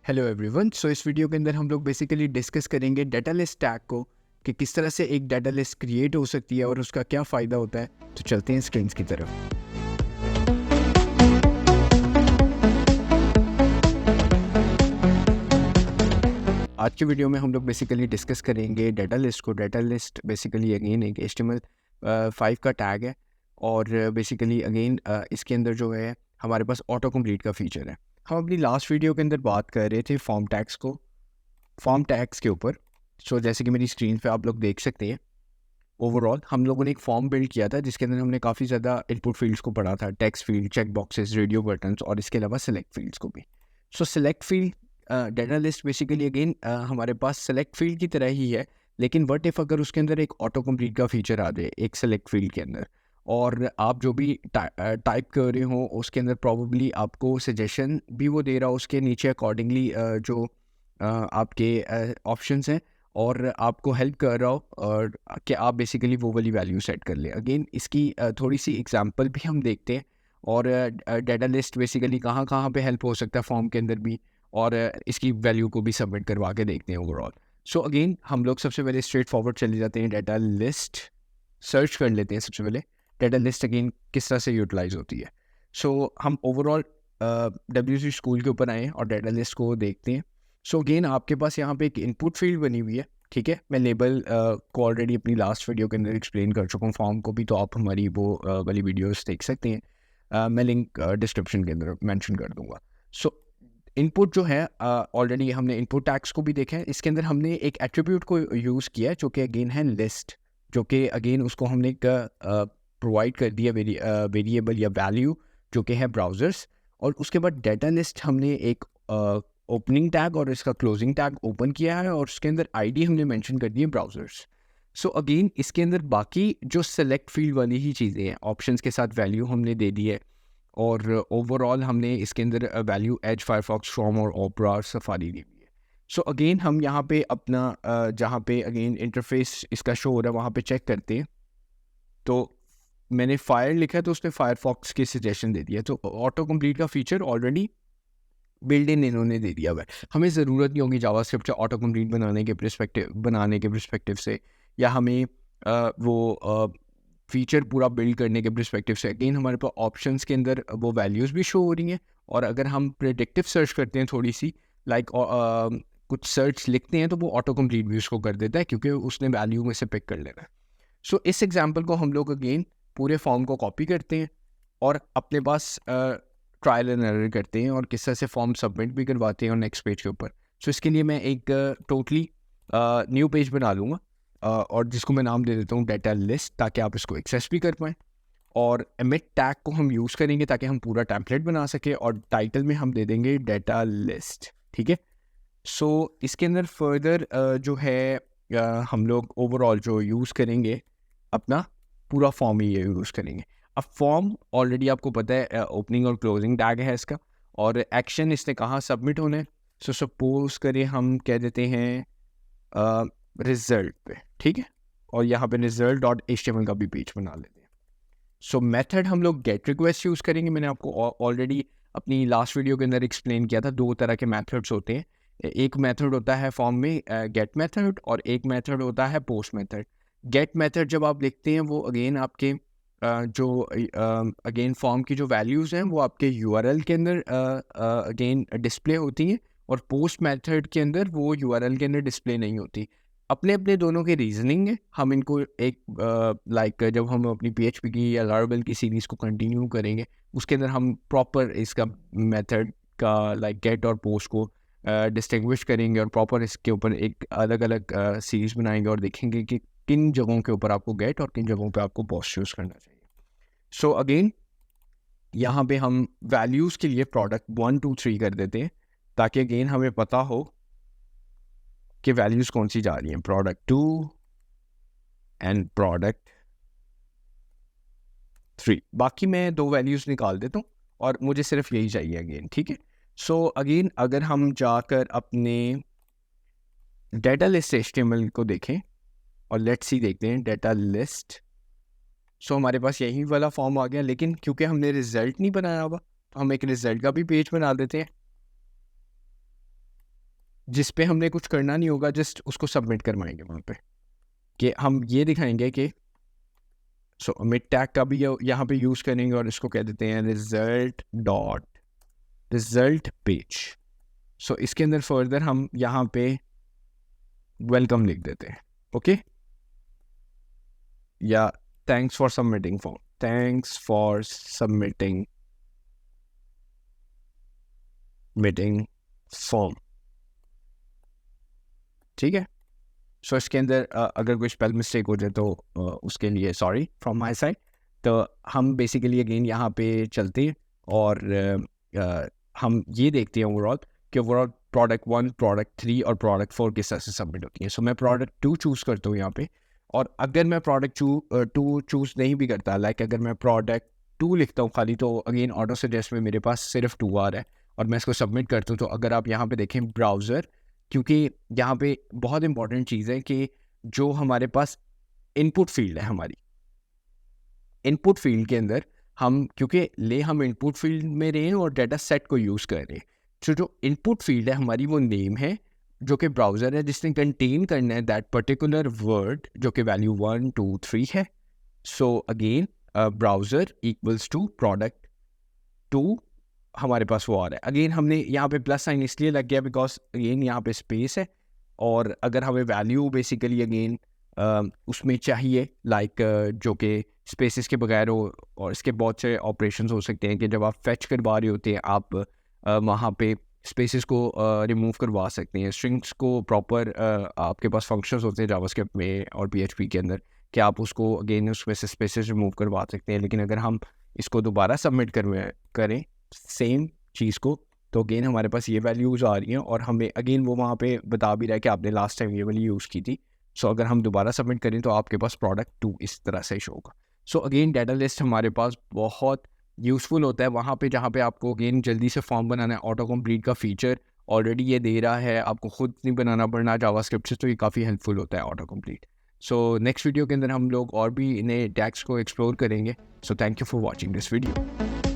Hello everyone. सो इस video के अंदर हम लोग बेसिकली डिस्कस करेंगे डाटा लिस्ट टैग को कि किस तरह से एक डाटा लिस्ट क्रिएट हो सकती है और उसका क्या फ़ायदा होता है। तो चलते हैं स्क्रीन की तरफ। आज की वीडियो में हम लोग बेसिकली डिस्कस करेंगे डाटा लिस्ट को। डाटा लिस्ट बेसिकली अगेन एक HTML5 का टैग है और बेसिकली अगेन इसके अंदर जो है हमारे पास ऑटो कंप्लीट का फीचर है। हम अपनी लास्ट वीडियो के अंदर बात कर रहे थे फॉर्म टैग्स के ऊपर। सो जैसे कि मेरी स्क्रीन पे आप लोग देख सकते हैं, ओवरऑल हम लोगों ने एक फॉर्म बिल्ड किया था जिसके अंदर हमने काफ़ी ज़्यादा इनपुट फील्ड्स को पढ़ा था, text field, check boxes, radio buttons और इसके अलावा सेलेक्ट फील्ड्स को भी। So select field data list basically again हमारे पास सेलेक्ट फील्ड की तरह ही है, लेकिन व्हाट इफ़ अगर उसके अंदर एक ऑटो कंप्लीट का फीचर आ जाए एक सेलेक्ट फील्ड के अंदर और आप जो भी टाइप कर रहे हो उसके अंदर प्रॉब्ली आपको सजेशन भी वो दे रहा हो उसके नीचे अकॉर्डिंगली जो आपके ऑप्शंस हैं और आपको हेल्प कर रहा हो और कि आप बेसिकली वो वाली वैल्यू सेट कर लें। अगेन इसकी थोड़ी सी एग्जांपल भी हम देखते हैं और डाटा लिस्ट बेसिकली कहाँ कहाँ पे हेल्प हो सकता है फॉर्म के अंदर भी, और इसकी वैल्यू को भी सबमिट करवा के देखते हैं ओवरऑल। सो अगेन हम लोग सबसे पहले स्ट्रेट फॉरवर्ड चले जाते हैं, डाटा लिस्ट सर्च कर लेते हैं। सबसे पहले डाटा लिस्ट अगेन किस तरह से यूटिलाइज होती है। सो हम ओवरऑल WC स्कूल के ऊपर आए और डाटा लिस्ट को देखते हैं। सो अगेन आपके पास यहाँ पे एक इनपुट फील्ड बनी हुई है, ठीक है। मैं लेबल को ऑलरेडी अपनी लास्ट वीडियो के अंदर एक्सप्लेन कर चुका हूँ, फॉर्म को भी, तो आप हमारी वो वाली वीडियोस देख सकते हैं। मैं लिंक डिस्क्रिप्शन के अंदर मेंशन कर दूंगा। सो इनपुट जो है ऑलरेडी हमने इनपुट टैग्स को भी देखा है। इसके अंदर हमने एक एट्रीब्यूट को यूज़ किया है जो कि अगेन है लिस्ट, जो कि अगेन उसको हमने एक प्रोवाइड कर दिया वेरिएबल या वैल्यू जो कि है ब्राउज़र्स। और उसके बाद डाटा लिस्ट हमने एक ओपनिंग टैग और इसका क्लोजिंग टैग ओपन किया है और उसके अंदर आईडी हमने मेंशन कर दी है ब्राउज़र्स। सो अगेन इसके अंदर बाकी जो सेलेक्ट फील्ड वाली ही चीज़ें हैं, ऑप्शंस के साथ वैल्यू हमने दे दी है और ओवरऑल हमने इसके अंदर वैल्यू एज, फायरफॉक्स, क्रोम और ओपेरा और सफारी दी हुई है। सो अगेन हम यहाँ पे अपना जहाँ पे अगेन इंटरफेस इसका शो हो रहा है वहाँ पे चेक करते हैं। तो मैंने फायर लिखा है तो उसने फायरफॉक्स की सजेशन दे दिया, तो ऑटो कंप्लीट का फीचर ऑलरेडी बिल्ड इन इन्होंने दे दिया हुआ है। हमें ज़रूरत नहीं होगी जावास्क्रिप्ट ऑटो कंप्लीट बनाने के पर्सपेक्टिव से, या हमें वो फीचर पूरा बिल्ड करने के पर्सपेक्टिव से। अगेन हमारे पास ऑप्शंस के अंदर वो वैल्यूज़ भी शो हो रही हैं और अगर हम प्रेडिक्टिव सर्च करते हैं थोड़ी सी लाइक कुछ सर्च लिखते हैं तो वो ऑटो कंप्लीट भी उसको कर देता है क्योंकि उसने वैल्यू में से पिक कर लेना है। सो इस एग्जांपल को हम लोग अगेन पूरे फॉर्म को कॉपी करते हैं और अपने पास ट्रायल एंड एरर करते हैं और किस तरह से फॉर्म सबमिट भी करवाते हैं और नेक्स्ट पेज के ऊपर। सो इसके लिए मैं एक टोटली न्यू पेज बना लूँगा और जिसको मैं नाम दे देता हूँ डाटा लिस्ट, ताकि आप इसको एक्सेस भी कर पाएँ। और एमिट टैग को हम यूज़ करेंगे ताकि हम पूरा टेम्पलेट बना सकें और टाइटल में हम दे देंगे डाटा लिस्ट, ठीक है। सो इसके अंदर फर्दर जो है हम लोग ओवरऑल जो यूज़ करेंगे अपना पूरा फॉर्म ही ये यूज़ करेंगे। अब फॉर्म ऑलरेडी आपको पता है ओपनिंग और क्लोजिंग टैग है इसका, और एक्शन इसने कहाँ सबमिट होना है। सो सपोज करें हम कह देते हैं रिजल्ट पे, ठीक है, और यहाँ पे result.html का भी पेज बना लेते हैं। सो मेथड हम लोग गेट रिक्वेस्ट यूज़ करेंगे। मैंने आपको ऑलरेडी अपनी लास्ट वीडियो के अंदर एक्सप्लेन किया था, दो तरह के मेथड्स होते हैं। एक मेथड होता है फॉर्म में गेट मेथड और एक मेथड होता है पोस्ट मेथड। गेट मेथड जब आप लिखते हैं वो अगेन आपके जो अगेन फॉर्म की जो वैल्यूज़ हैं वो आपके URL के अंदर अगेन डिस्प्ले होती हैं, और पोस्ट मेथड के अंदर वो URL के अंदर डिस्प्ले नहीं होती। अपने अपने दोनों के रीजनिंग है। हम इनको एक लाइक जब हम अपनी PHP की या लारावेल की सीरीज़ को कंटिन्यू करेंगे उसके अंदर हम प्रॉपर इसका मेथड का लाइक गेट और पोस्ट को डिस्टिंग्विश करेंगे और प्रॉपर इसके ऊपर एक अलग अलग सीरीज़ बनाएंगे और देखेंगे कि किन जगहों के ऊपर आपको गेट और किन जगहों पे आपको पोस्ट यूज़ करना चाहिए। सो अगेन यहाँ पे हम वैल्यूज़ के लिए प्रोडक्ट 1 2 3 कर देते हैं ताकि अगेन हमें पता हो कि वैल्यूज़ कौन सी जा रही हैं, प्रोडक्ट 2 एंड प्रोडक्ट 3। बाकी मैं 2 वैल्यूज़ निकाल देता हूँ और मुझे सिर्फ यही चाहिए अगेन, ठीक है। सो अगेन अगर हम जाकर अपने डाटा लिस्ट HTML को देखें और लेट्स सी देखते हैं डाटा लिस्ट। सो हमारे पास यही वाला फॉर्म आ गया, लेकिन क्योंकि हमने रिजल्ट नहीं बनाया हुआ तो हम एक रिजल्ट का भी पेज बना देते हैं। जिस पे हमने कुछ करना नहीं होगा, जस्ट उसको सबमिट करवाएंगे वहाँ पे, कि हम ये दिखाएंगे कि सो मिड टैग का भी यहाँ पे यूज़ करेंगे और इसको कह देते हैं रिजल्ट पेज। सो इसके अंदर फर्दर हम यहाँ पे वेलकम लिख देते हैं, ओके, या थैंक्स फॉर सबमिटिंग फॉर्म, ठीक है। सो इसके अंदर अगर कोई स्पेल मिस्टेक हो जाए तो उसके लिए सॉरी फ्रॉम माय साइड। तो हम बेसिकली अगेन यहाँ पे चलते हैं और हम ये देखते हैं ओवरऑल कि ओवरऑल प्रोडक्ट 1, प्रोडक्ट 3 और प्रोडक्ट 4 किस तरह से सबमिट होती हैं। सो मैं प्रोडक्ट 2 चूज़ करता हूँ यहाँ पे, और अगर मैं प्रोडक्ट 2 चूज़ नहीं भी करता, लाइक अगर मैं प्रोडक्ट 2 लिखता हूँ खाली, तो अगेन ऑटो सजेस्ट में मेरे पास सिर्फ 2 आ रहा है और मैं इसको सबमिट करता हूँ। तो अगर आप यहाँ पे देखें ब्राउज़र, क्योंकि यहाँ पे बहुत इंपॉर्टेंट चीज़ है कि जो हमारे पास इनपुट फील्ड है, हमारी इनपुट फील्ड के अंदर हम क्योंकि हम इनपुट फील्ड में रहे हैं और डाटा सेट को यूज़ कर रहे हैं। तो जो इनपुट फील्ड है हमारी, वो नेम है जो कि ब्राउज़र है जिसने कंटेन करना है दैट पर्टिकुलर वर्ड जो कि वैल्यू 1 2 3 है। So again browser equals to product 2, हमारे पास वो आ रहा है। अगेन हमने यहाँ पे प्लस साइन इसलिए लग गया बिकॉज अगेन यहाँ पे स्पेस है, और अगर हमें वैल्यू बेसिकली अगेन उसमें चाहिए लाइक जो कि स्पेसिस के बगैर हो, और इसके बहुत से ऑपरेशंस हो सकते हैं कि जब आप फेच करवा रहे होते हैं आप वहाँ पे स्पेसिस को रिमूव करवा सकते हैं। स्ट्रिंग्स को प्रॉपर आपके पास फंक्शंस होते हैं जावास्क्रिप्ट में और PHP के अंदर कि आप उसको अगेन उसमें से स्पेसिस रिमूव करवा सकते हैं। लेकिन अगर हम इसको दोबारा सबमिट करें सेम चीज़ को, तो अगेन हमारे पास ये वैल्यूज़ आ रही हैं और हमें अगेन वो वहाँ पे बता भी रहा है कि आपने लास्ट टाइम ये वाली यूज़ की थी। सो अगर हम दोबारा सबमिट करें तो आपके पास प्रोडक्ट 2 इस तरह से शो होगा। सो अगेन डाटा लिस्ट हमारे पास बहुत यूज़फुल होता है वहाँ पे जहाँ पे आपको अगेन जल्दी से फॉर्म बनाना है। ऑटो कंप्लीट का फीचर ऑलरेडी ये दे रहा है, आपको खुद नहीं बनाना पड़ना जावास्क्रिप्ट से, तो ये काफ़ी हेल्पफुल होता है auto complete. So next video के अंदर हम लोग और भी नए टैग्स को एक्सप्लोर करेंगे। So thank you for watching this video.